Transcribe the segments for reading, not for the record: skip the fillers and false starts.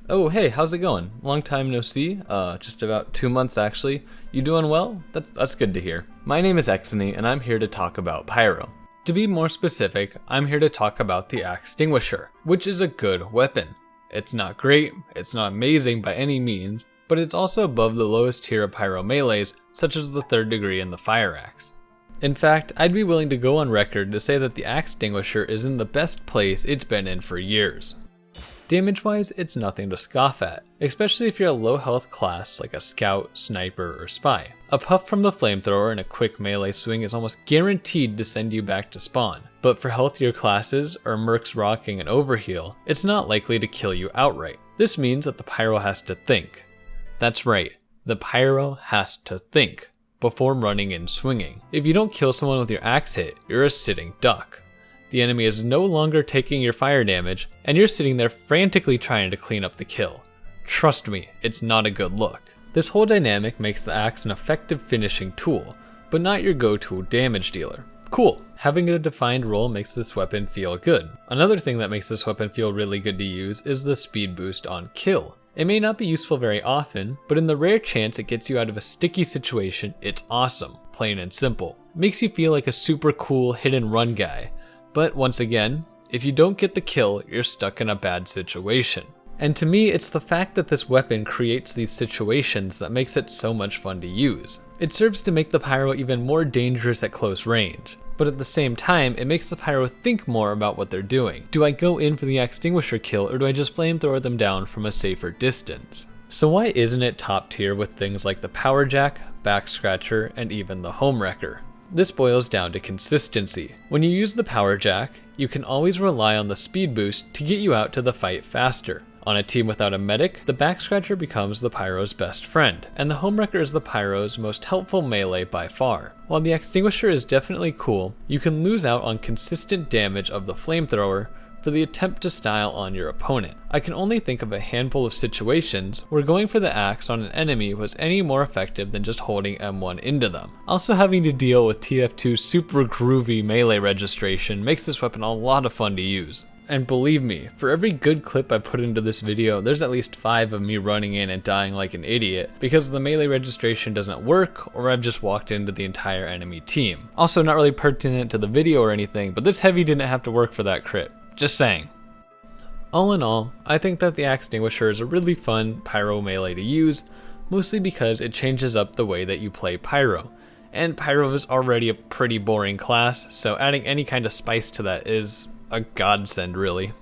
Oh, hey, how's it going? Long time no see. Just about 2 months actually. You doing well? That's good to hear. My name is Axtinguisher, and I'm here to talk about Pyro. To be more specific, I'm here to talk about the Axtinguisher, which is a good weapon. It's not great, it's not amazing by any means, but it's also above the lowest tier of Pyro melees, such as the 3rd degree and the Fire Axe. In fact, I'd be willing to go on record to say that the Axtinguisher is in the best place it's been in for years. Damage-wise, it's nothing to scoff at, especially if you're a low health class like a scout, sniper, or spy. A puff from the flamethrower and a quick melee swing is almost guaranteed to send you back to spawn, but for healthier classes or mercs rocking an overheal, it's not likely to kill you outright. This means that the Pyro has to think. That's right, the Pyro has to think before running in swinging. If you don't kill someone with your axe hit, you're a sitting duck. The enemy is no longer taking your fire damage, and you're sitting there frantically trying to clean up the kill. Trust me, it's not a good look. This whole dynamic makes the axe an effective finishing tool, but not your go-to damage dealer. Cool, having a defined role makes this weapon feel good. Another thing that makes this weapon feel really good to use is the speed boost on kill. It may not be useful very often, but in the rare chance it gets you out of a sticky situation, it's awesome, plain and simple. It makes you feel like a super cool hit and run guy. But once again, if you don't get the kill, you're stuck in a bad situation. And to me, it's the fact that this weapon creates these situations that makes it so much fun to use. It serves to make the Pyro even more dangerous at close range, but at the same time, it makes the Pyro think more about what they're doing. Do I go in for the Axtinguisher kill, or do I just flamethrower them down from a safer distance? So why isn't it top tier with things like the Power Jack, Back Scratcher, and even the Home Wrecker? This boils down to consistency. When you use the Power Jack, you can always rely on the speed boost to get you out to the fight faster. On a team without a medic, the Back Scratcher becomes the Pyro's best friend, and the Home Wrecker is the Pyro's most helpful melee by far. While the Axtinguisher is definitely cool, you can lose out on consistent damage of the flamethrower for the attempt to style on your opponent. I can only think of a handful of situations where going for the axe on an enemy was any more effective than just holding M1 into them. Also, having to deal with TF2's super groovy melee registration makes this weapon a lot of fun to use. And believe me, for every good clip I put into this video, there's at least 5 of me running in and dying like an idiot because the melee registration doesn't work, or I've just walked into the entire enemy team. Also, not really pertinent to the video or anything, but this heavy didn't have to work for that crit. Just saying. All in all, I think that the Axtinguisher is a really fun Pyro melee to use, mostly because it changes up the way that you play Pyro. And Pyro is already a pretty boring class, so adding any kind of spice to that is a godsend really.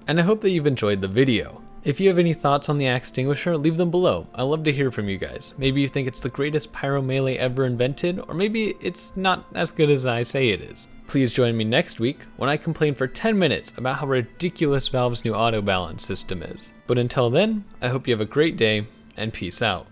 And I hope that you've enjoyed the video. If you have any thoughts on the Axtinguisher, leave them below. I love to hear from you guys. Maybe you think it's the greatest Pyro melee ever invented, or maybe it's not as good as I say it is. Please join me next week when I complain for 10 minutes about how ridiculous Valve's new auto balance system is. But until then, I hope you have a great day, and peace out.